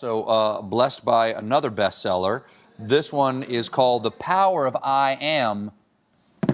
Blessed by another bestseller. This one is called The Power of I Am.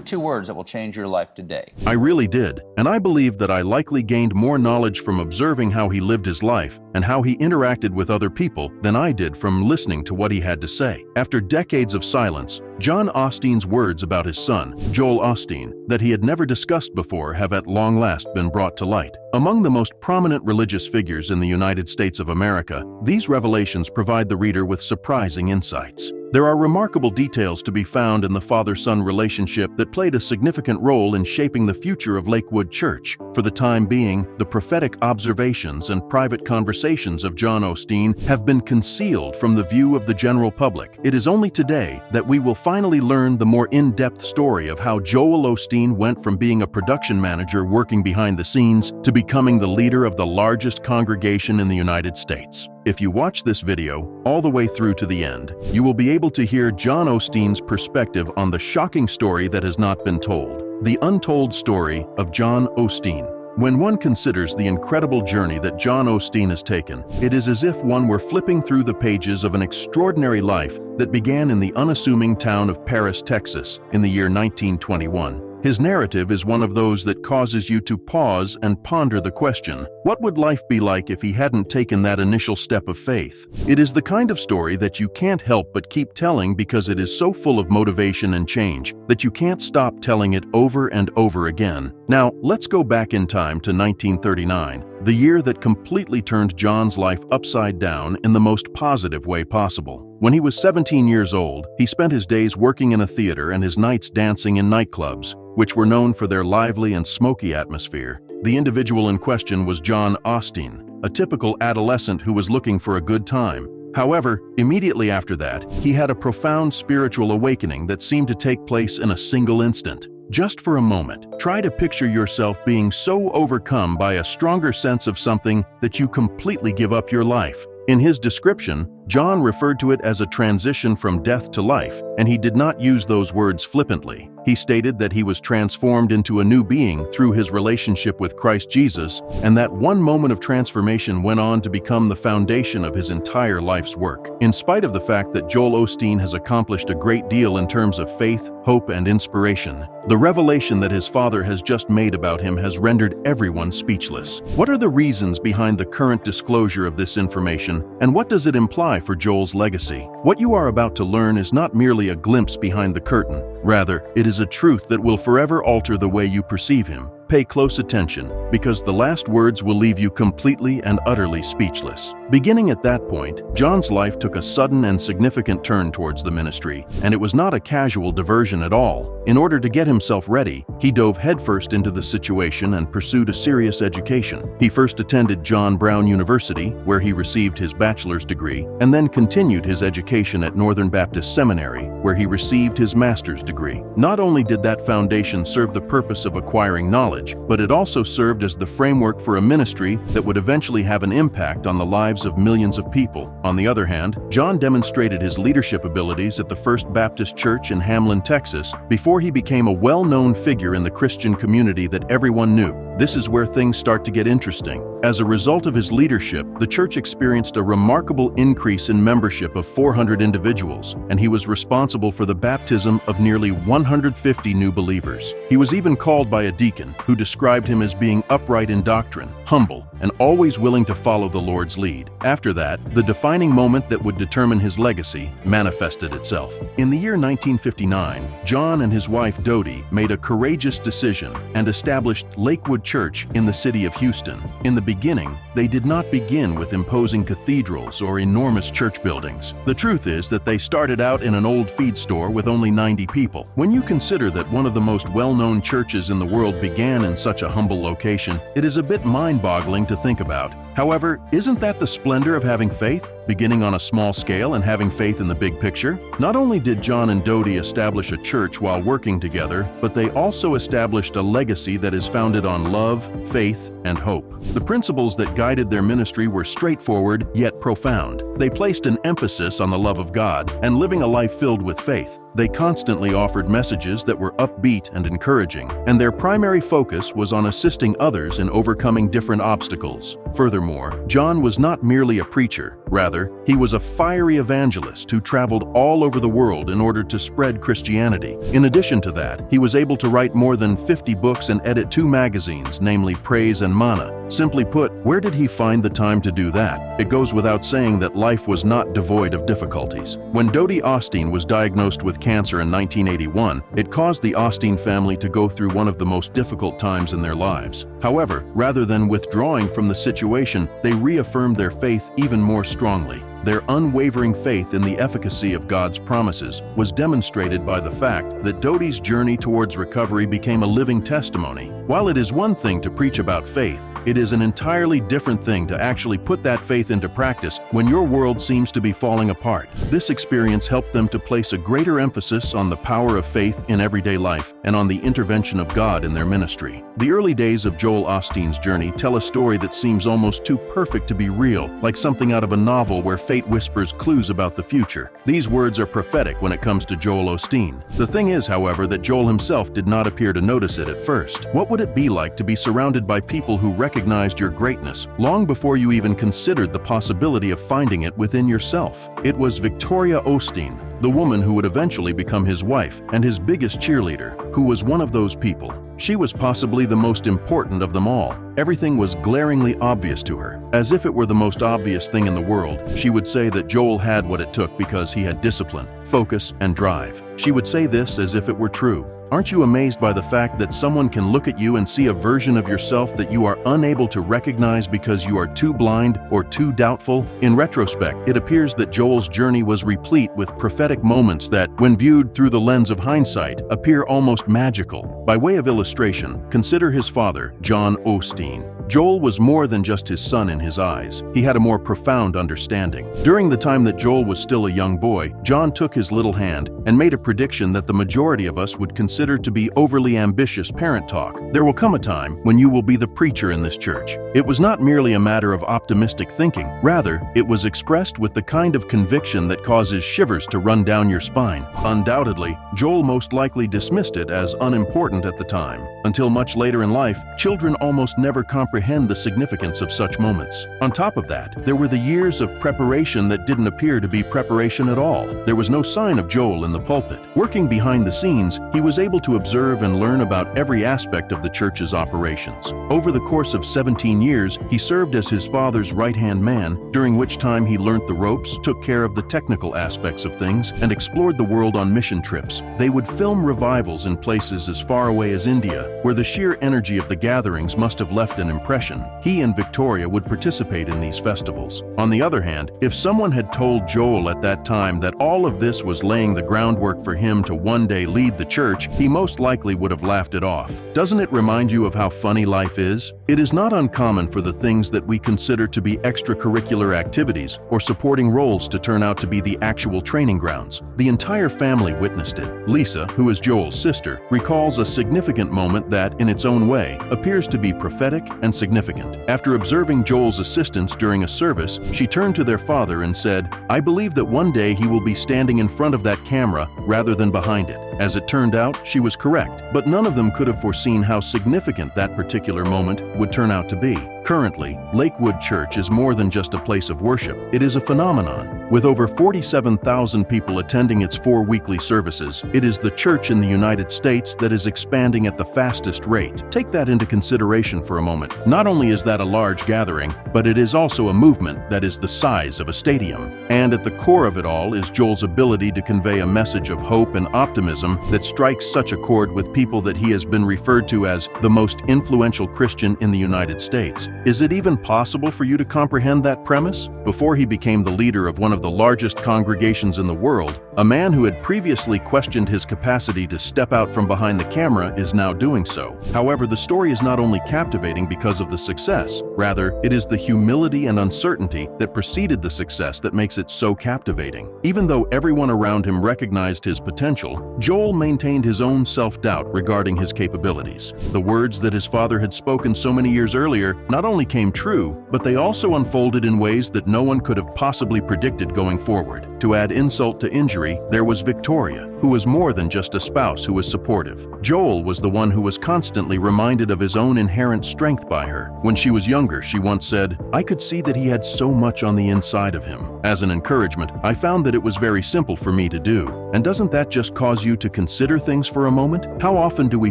2 words that will change your life today. I really did, and I believe that I likely gained more knowledge from observing how he lived his life and how he interacted with other people than I did from listening to what he had to say. After decades of silence, John Osteen's words about his son, Joel Osteen, that he had never discussed before have at long last been brought to light. Among the most prominent religious figures in the United States of America, these revelations provide the reader with surprising insights. There are remarkable details to be found in the father-son relationship that played a significant role in shaping the future of Lakewood Church. For the time being, the prophetic observations and private conversations of John Osteen have been concealed from the view of the general public. It is only today that we will finally learn the more in-depth story of how Joel Osteen went from being a production manager working behind the scenes to becoming the leader of the largest congregation in the United States. If you watch this video all the way through to the end, you will be able to hear John Osteen's perspective on the shocking story that has not been told, the untold story of John Osteen. When one considers the incredible journey that John Osteen has taken, it is as if one were flipping through the pages of an extraordinary life that began in the unassuming town of Paris, Texas, in the year 1921. His narrative is one of those that causes you to pause and ponder the question, what would life be like if he hadn't taken that initial step of faith? It is the kind of story that you can't help but keep telling because it is so full of motivation and change that you can't stop telling it over and over again. Now, let's go back in time to 1939, the year that completely turned John's life upside down in the most positive way possible. When he was 17 years old, he spent his days working in a theater and his nights dancing in nightclubs, which were known for their lively and smoky atmosphere. The individual in question was John Osteen, a typical adolescent who was looking for a good time. However, immediately after that, he had a profound spiritual awakening that seemed to take place in a single instant. Just for a moment, try to picture yourself being so overcome by a stronger sense of something that you completely give up your life. In his description, John referred to it as a transition from death to life, and he did not use those words flippantly. He stated that he was transformed into a new being through his relationship with Christ Jesus, and that one moment of transformation went on to become the foundation of his entire life's work. In spite of the fact that Joel Osteen has accomplished a great deal in terms of faith, hope, and inspiration, the revelation that his father has just made about him has rendered everyone speechless. What are the reasons behind the current disclosure of this information, and what does it imply for Joel's legacy? What you are about to learn is not merely a glimpse behind the curtain. Rather, it is a truth that will forever alter the way you perceive him. Pay close attention, because the last words will leave you completely and utterly speechless. Beginning at that point, John's life took a sudden and significant turn towards the ministry, and it was not a casual diversion at all. In order to get himself ready, he dove headfirst into the situation and pursued a serious education. He first attended John Brown University, where he received his bachelor's degree, and then continued his education at Northern Baptist Seminary, where he received his master's degree. Not only did that foundation serve the purpose of acquiring knowledge, but it also served as the framework for a ministry that would eventually have an impact on the lives of millions of people. On the other hand, John demonstrated his leadership abilities at the First Baptist Church in Hamlin, Texas, before he became a well-known figure in the Christian community that everyone knew. This is where things start to get interesting. As a result of his leadership, the church experienced a remarkable increase in membership of 400 individuals, and he was responsible for the baptism of nearly 150 new believers. He was even called by a deacon, who described him as being upright in doctrine, humble, and always willing to follow the Lord's lead. After that, the defining moment that would determine his legacy manifested itself. In the year 1959, John and his wife Dodie made a courageous decision and established Lakewood Church in the city of Houston. In the beginning, they did not begin with imposing cathedrals or enormous church buildings. The truth is that they started out in an old feed store with only 90 people. When you consider that one of the most well-known churches in the world began in such a humble location, it is a bit mind-boggling to think about. However, isn't that the splendor of having faith? Beginning on a small scale and having faith in the big picture? Not only did John and Dodie establish a church while working together, but they also established a legacy that is founded on love, faith, and hope. The principles that guided their ministry were straightforward yet profound. They placed an emphasis on the love of God and living a life filled with faith. They constantly offered messages that were upbeat and encouraging, and their primary focus was on assisting others in overcoming different obstacles. Furthermore, John was not merely a preacher. Rather, father, he was a fiery evangelist who traveled all over the world in order to spread Christianity. In addition to that, he was able to write more than 50 books and edit 2 magazines, namely Praise and Mana. Simply put, where did he find the time to do that? It goes without saying that life was not devoid of difficulties. When Joel Osteen was diagnosed with cancer in 1981, it caused the Osteen family to go through one of the most difficult times in their lives. However, rather than withdrawing from the situation, they reaffirmed their faith even more strongly. Their unwavering faith in the efficacy of God's promises was demonstrated by the fact that Joel's journey towards recovery became a living testimony. While it is one thing to preach about faith, it is an entirely different thing to actually put that faith into practice when your world seems to be falling apart. This experience helped them to place a greater emphasis on the power of faith in everyday life and on the intervention of God in their ministry. The early days of Joel Osteen's journey tell a story that seems almost too perfect to be real, like something out of a novel where fate whispers clues about the future. These words are prophetic when it comes to Joel Osteen. The thing is, however, that Joel himself did not appear to notice it at first. What would it be like to be surrounded by people who recognized your greatness long before you even considered the possibility of finding it within yourself? It was Victoria Osteen, the woman who would eventually become his wife and his biggest cheerleader, who was one of those people. She was possibly the most important of them all. Everything was glaringly obvious to her. As if it were the most obvious thing in the world, she would say that Joel had what it took because he had discipline, focus, and drive. She would say this as if it were true. Aren't you amazed by the fact that someone can look at you and see a version of yourself that you are unable to recognize because you are too blind or too doubtful? In retrospect, it appears that Joel's journey was replete with prophetic moments that, when viewed through the lens of hindsight, appear almost magical. By way of illustration, consider his father, John Osteen. Joel was more than just his son in his eyes. He had a more profound understanding. During the time that Joel was still a young boy, John took his little hand and made a prediction that the majority of us would consider to be overly ambitious parent talk. There will come a time when you will be the preacher in this church. It was not merely a matter of optimistic thinking. Rather, it was expressed with the kind of conviction that causes shivers to run down your spine. Undoubtedly, Joel most likely dismissed it as unimportant at the time. Until much later in life, children almost never comprehend the significance of such moments. On top of that, there were the years of preparation that didn't appear to be preparation at all. There was no sign of Joel in the pulpit. Working behind the scenes, he was able to observe and learn about every aspect of the church's operations. Over the course of 17 years, he served as his father's right-hand man, during which time he learned the ropes, took care of the technical aspects of things, and explored the world on mission trips. They would film revivals in places as far away as India, where the sheer energy of the gatherings must have left an impression. He and Victoria would participate in these festivals. On the other hand, if someone had told Joel at that time that all of this was laying the groundwork for him to one day lead the church, he most likely would have laughed it off. Doesn't it remind you of how funny life is? It is not uncommon for the things that we consider to be extracurricular activities or supporting roles to turn out to be the actual training grounds. The entire family witnessed it. Lisa, who is Joel's sister, recalls a significant moment that, in its own way, appears to be prophetic and significant. After observing Joel's assistance during a service, she turned to their father and said, "I believe that one day he will be standing in front of that camera rather than behind it." As it turned out, she was correct, but none of them could have foreseen how significant that particular moment would turn out to be. Currently, Lakewood Church is more than just a place of worship. It is a phenomenon. With over 47,000 people attending its 4 weekly services, it is the church in the United States that is expanding at the fastest rate. Take that into consideration for a moment. Not only is that a large gathering, but it is also a movement that is the size of a stadium. And at the core of it all is Joel's ability to convey a message of hope and optimism that strikes such a chord with people that he has been referred to as the most influential Christian in the United States. Is it even possible for you to comprehend that premise? Before he became the leader of one of the largest congregations in the world, a man who had previously questioned his capacity to step out from behind the camera is now doing so. However, the story is not only captivating because of the success, rather, it is the humility and uncertainty that preceded the success that makes it so captivating. Even though everyone around him recognized his potential, Joel maintained his own self-doubt regarding his capabilities. The words that his father had spoken so many years earlier not only came true, but they also unfolded in ways that no one could have possibly predicted going forward. To add insult to injury, there was Victoria, who was more than just a spouse who was supportive. Joel was the one who was constantly reminded of his own inherent strength by her. When she was younger, she once said, "I could see that he had so much on the inside of him." As an encouragement, I found that it was very simple for me to do. And doesn't that just cause you to consider things for a moment? How often do we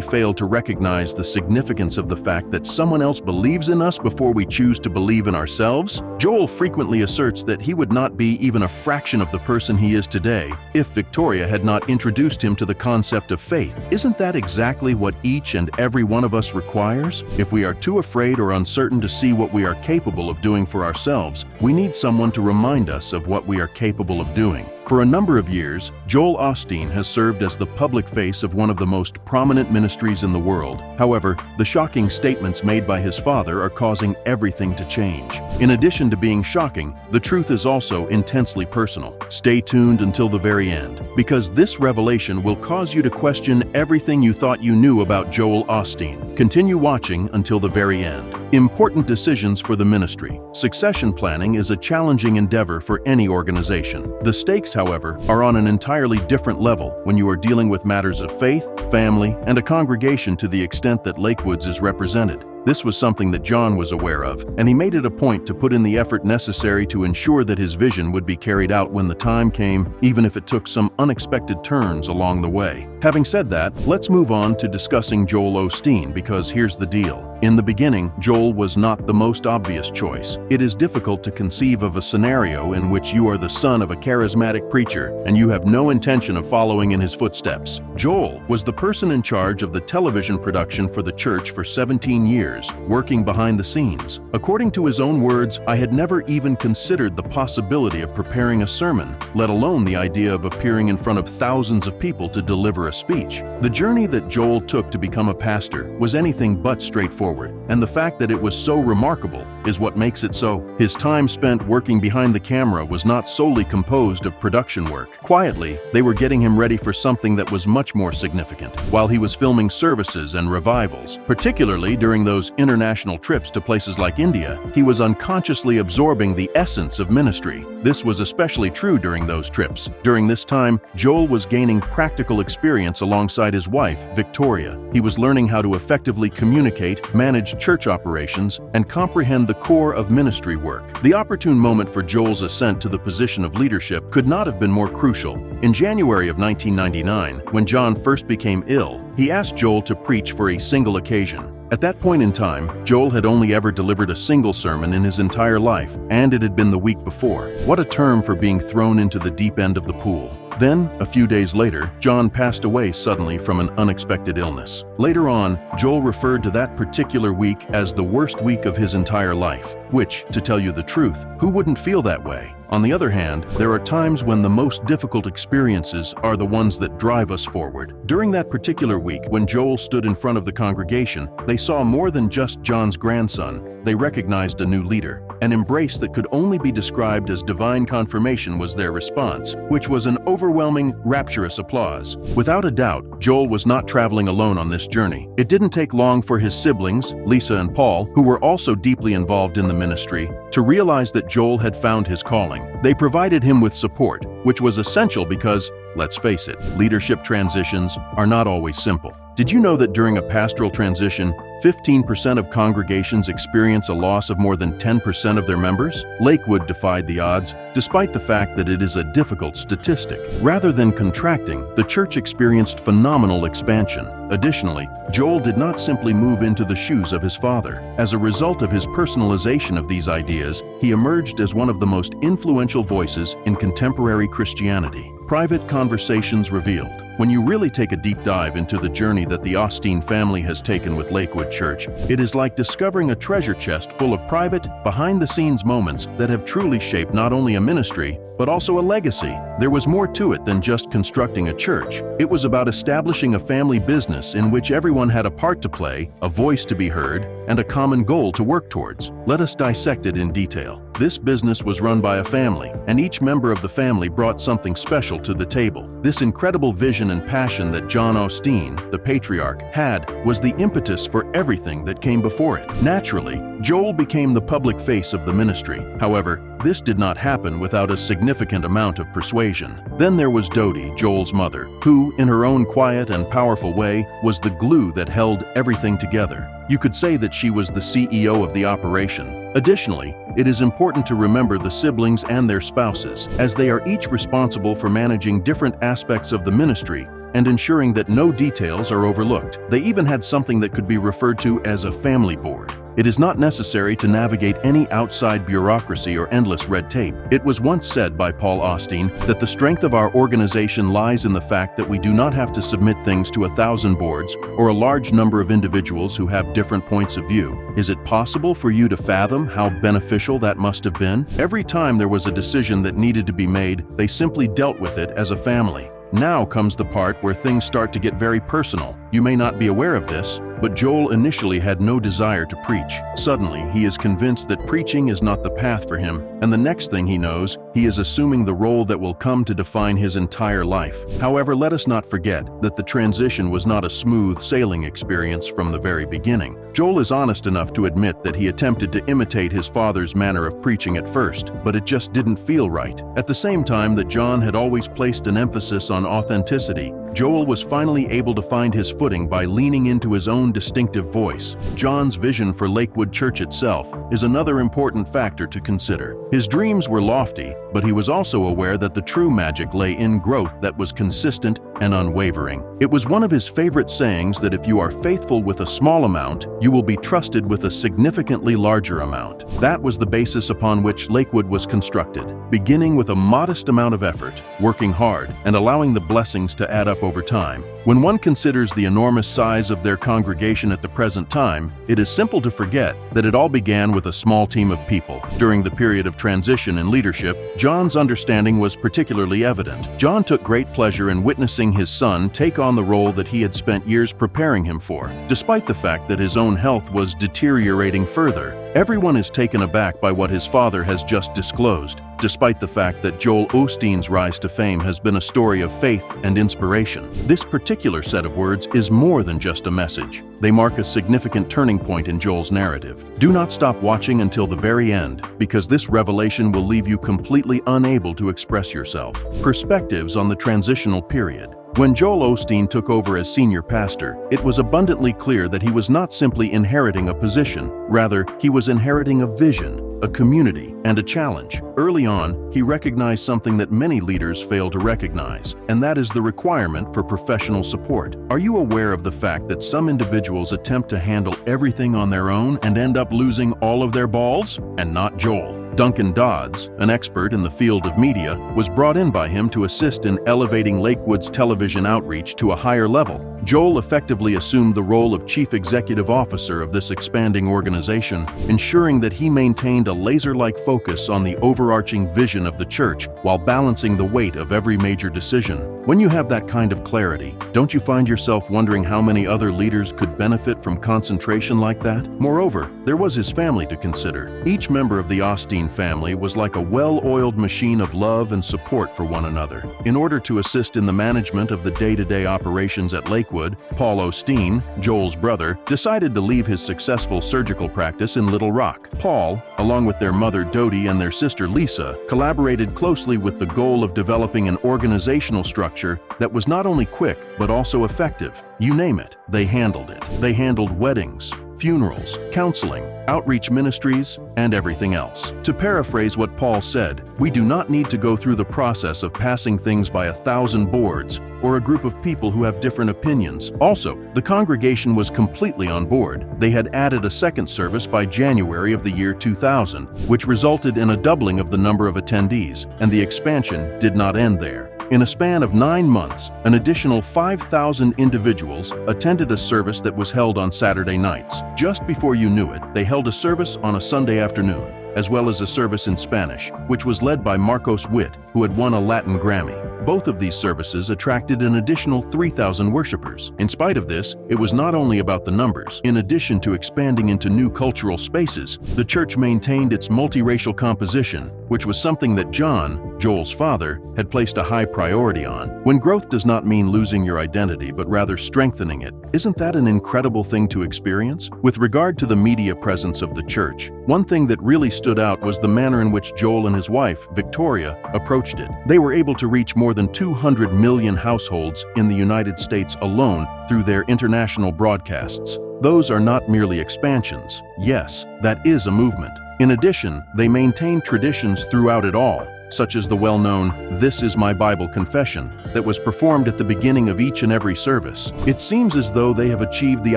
fail to recognize the significance of the fact that someone else believes in us before we choose to believe in ourselves? Joel frequently asserts that he would not be even a fraction of the person he is today if Victoria had not introduced him to the concept of faith. Isn't that exactly what each and every one of us requires? If we are too afraid or uncertain to see what we are capable of doing for ourselves, we need someone to remind us of what we are capable of doing. For a number of years, Joel Osteen has served as the public face of one of the most prominent ministries in the world. However, the shocking statements made by his father are causing everything to change. In addition to being shocking, the truth is also intensely personal. Stay tuned until the very end, because this revelation will cause you to question everything you thought you knew about Joel Osteen. Continue watching until the very end. Important decisions for the ministry. Succession planning is a challenging endeavor for any organization. The stakes, however, are on an entirely different level when you are dealing with matters of faith, family, and a congregation to the extent that Lakewood's is represented. This was something that John was aware of, and he made it a point to put in the effort necessary to ensure that his vision would be carried out when the time came, even if it took some unexpected turns along the way. Having said that, let's move on to discussing Joel Osteen, because here's the deal. In the beginning, Joel was not the most obvious choice. It is difficult to conceive of a scenario in which you are the son of a charismatic preacher and you have no intention of following in his footsteps. Joel was the person in charge of the television production for the church for 17 years, working behind the scenes. According to his own words, "I had never even considered the possibility of preparing a sermon, let alone the idea of appearing in front of thousands of people to deliver a speech." The journey that Joel took to become a pastor was anything but straightforward, and the fact that it was so remarkable is what makes it so. His time spent working behind the camera was not solely composed of production work. Quietly, they were getting him ready for something that was much more significant. While he was filming services and revivals, particularly during those international trips to places like India, he was unconsciously absorbing the essence of ministry. This was especially true during those trips. During this time, Joel was gaining practical experience alongside his wife, Victoria. He was learning how to effectively communicate, manage church operations, and comprehend the core of ministry work. The opportune moment for Joel's ascent to the position of leadership could not have been more crucial. In January of 1999, when John first became ill, he asked Joel to preach for a single occasion. At that point in time, Joel had only ever delivered a single sermon in his entire life, and it had been the week before. What a term for being thrown into the deep end of the pool. Then, a few days later, John passed away suddenly from an unexpected illness. Later on, Joel referred to that particular week as the worst week of his entire life, which, to tell you the truth, who wouldn't feel that way? On the other hand, there are times when the most difficult experiences are the ones that drive us forward. During that particular week, when Joel stood in front of the congregation, they saw more than just John's grandson. They recognized a new leader. An embrace that could only be described as divine confirmation was their response, which was an overwhelming, rapturous applause. Without a doubt, Joel was not traveling alone on this journey. It didn't take long for his siblings, Lisa and Paul, who were also deeply involved in the ministry, to realize that Joel had found his calling. They provided him with support, which was essential because, let's face it, leadership transitions are not always simple. Did you know that during a pastoral transition, 15% of congregations experience a loss of more than 10% of their members? Lakewood defied the odds, despite the fact that it is a difficult statistic. Rather than contracting, the church experienced phenomenal expansion. Additionally, Joel did not simply move into the shoes of his father. As a result of his personalization of these ideas, he emerged as one of the most influential voices in contemporary Christianity. Private Conversations revealed. When you really take a deep dive into the journey that the Osteen family has taken with Lakewood Church, it is like discovering a treasure chest full of private, behind-the-scenes moments that have truly shaped not only a ministry, but also a legacy. There was more to it than just constructing a church. It was about establishing a family business in which everyone had a part to play, a voice to be heard, and a common goal to work towards. Let us dissect it in detail. This business was run by a family, and each member of the family brought something special to the table. This incredible vision and passion that John Osteen, the patriarch, had was the impetus for everything that came before it. Naturally, Joel became the public face of the ministry. However, this did not happen without a significant amount of persuasion. Then there was Dodie, Joel's mother, who, in her own quiet and powerful way, was the glue that held everything together. You could say that she was the CEO of the operation. Additionally, it is important to remember the siblings and their spouses, as they are each responsible for managing different aspects of the ministry and ensuring that no details are overlooked. They even had something that could be referred to as a family board. It is not necessary to navigate any outside bureaucracy or endless red tape. It was once said by Joel Osteen that the strength of our organization lies in the fact that we do not have to submit things to 1,000 boards or a large number of individuals who have different points of view. Is it possible for you to fathom how beneficial that must have been? Every time there was a decision that needed to be made, they simply dealt with it as a family. Now comes the part where things start to get very personal. You may not be aware of this, but Joel initially had no desire to preach. Suddenly, he is convinced that preaching is not the path for him, and the next thing he knows, he is assuming the role that will come to define his entire life. However, let us not forget that the transition was not a smooth sailing experience from the very beginning. Joel is honest enough to admit that he attempted to imitate his father's manner of preaching at first, but it just didn't feel right. At the same time that John had always placed an emphasis on authenticity, Joel was finally able to find his footing by leaning into his own distinctive voice. John's vision for Lakewood Church itself is another important factor to consider. His dreams were lofty, but he was also aware that the true magic lay in growth that was consistent and unwavering. It was one of his favorite sayings that if you are faithful with a small amount, you will be trusted with a significantly larger amount. That was the basis upon which Lakewood was constructed, beginning with a modest amount of effort, working hard, and allowing the blessings to add up over time. When one considers the enormous size of their congregation at the present time, it is simple to forget that it all began with a small team of people. During the period of transition in leadership, John's understanding was particularly evident. John took great pleasure in witnessing his son take on the role that he had spent years preparing him for. Despite the fact that his own health was deteriorating further, everyone is taken aback by what his father has just disclosed, despite the fact that Joel Osteen's rise to fame has been a story of faith and inspiration. This particular set of words is more than just a message. They mark a significant turning point in Joel's narrative. Do not stop watching until the very end, because this revelation will leave you completely unable to express yourself. Perspectives on the transitional period. When Joel Osteen took over as senior pastor, it was abundantly clear that he was not simply inheriting a position. Rather, he was inheriting a vision, a community, and a challenge. Early on, he recognized something that many leaders fail to recognize, and that is the requirement for professional support. Are you aware of the fact that some individuals attempt to handle everything on their own and end up losing all of their balls? And not Joel. Duncan Dodds, an expert in the field of media, was brought in by him to assist in elevating Lakewood's television outreach to a higher level. Joel effectively assumed the role of chief executive officer of this expanding organization, ensuring that he maintained a laser-like focus on the overarching vision of the church while balancing the weight of every major decision. When you have that kind of clarity, don't you find yourself wondering how many other leaders could benefit from concentration like that? Moreover, there was his family to consider. Each member of the Osteen family was like a well-oiled machine of love and support for one another. In order to assist in the management of the day-to-day operations at Lakewood, Joel Osteen, Joel's brother, decided to leave his successful surgical practice in Little Rock. Paul, along with their mother Dodie and their sister Lisa, collaborated closely with the goal of developing an organizational structure that was not only quick but also effective. You name it, they handled it. They handled weddings, funerals, counseling, outreach ministries, and everything else. To paraphrase what Paul said, we do not need to go through the process of passing things by 1,000 boards or a group of people who have different opinions. Also, the congregation was completely on board. They had added a second service by January of the year 2000, which resulted in a doubling of the number of attendees, and the expansion did not end there. In a span of 9 months, an additional 5,000 individuals attended a service that was held on Saturday nights. Just before you knew it, they held a service on a Sunday afternoon, as well as a service in Spanish, which was led by Marcos Witt, who had won a Latin Grammy. Both of these services attracted an additional 3,000 worshipers. In spite of this, it was not only about the numbers. In addition to expanding into new cultural spaces, the church maintained its multiracial composition, which was something that John, Joel's father, had placed a high priority on. When growth does not mean losing your identity, but rather strengthening it, isn't that an incredible thing to experience? With regard to the media presence of the church, one thing that really stood out was the manner in which Joel and his wife, Victoria, approached it. They were able to reach more than 200 million households in the United States alone through their international broadcasts. Those are not merely expansions. Yes, that is a movement. In addition, they maintain traditions throughout it all, such as the well-known "This is my Bible confession" that was performed at the beginning of each and every service. It seems as though they have achieved the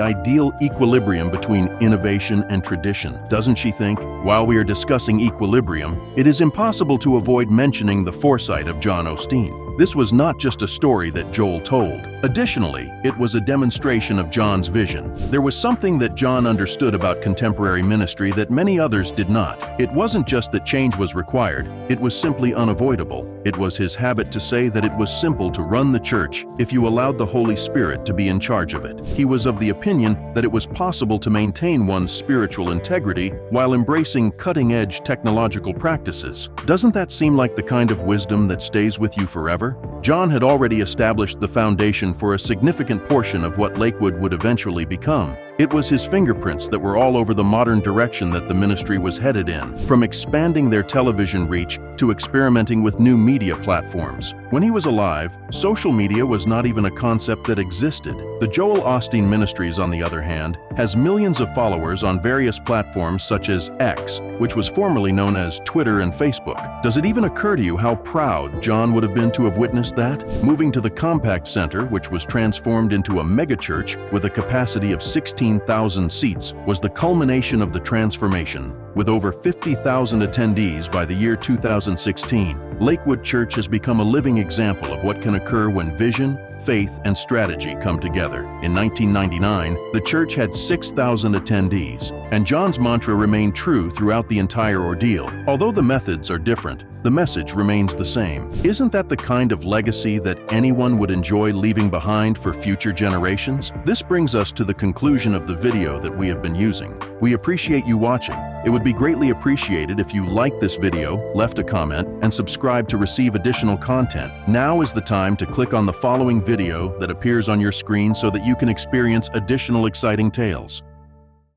ideal equilibrium between innovation and tradition. Doesn't she think? While we are discussing equilibrium, it is impossible to avoid mentioning the foresight of John Osteen. This was not just a story that Joel told. Additionally, it was a demonstration of John's vision. There was something that John understood about contemporary ministry that many others did not. It wasn't just that change was required, it was simply unavoidable. It was his habit to say that it was simple to run the church if you allowed the Holy Spirit to be in charge of it. He was of the opinion that it was possible to maintain one's spiritual integrity while embracing cutting-edge technological practices. Doesn't that seem like the kind of wisdom that stays with you forever? John had already established the foundation for a significant portion of what Lakewood would eventually become. It was his fingerprints that were all over the modern direction that the ministry was headed in, from expanding their television reach to experimenting with new media platforms. When he was alive, social media was not even a concept that existed. The Joel Osteen Ministries, on the other hand, has millions of followers on various platforms such as X, which was formerly known as Twitter and Facebook. Does it even occur to you how proud John would have been to have witnessed that? Moving to the Compact Center, which was transformed into a megachurch with a capacity of 16,000 seats, was the culmination of the transformation. With over 50,000 attendees by the year 2016, Lakewood Church has become a living example of what can occur when vision, faith, and strategy come together. In 1999, the church had 6,000 attendees, and John's mantra remained true throughout the entire ordeal. Although the methods are different, the message remains the same. Isn't that the kind of legacy that anyone would enjoy leaving behind for future generations? This brings us to the conclusion of the video that we have been using. We appreciate you watching. It would be greatly appreciated if you liked this video, left a comment, and subscribe to receive additional content. Now is the time to click on the following video that appears on your screen so that you can experience additional exciting tales.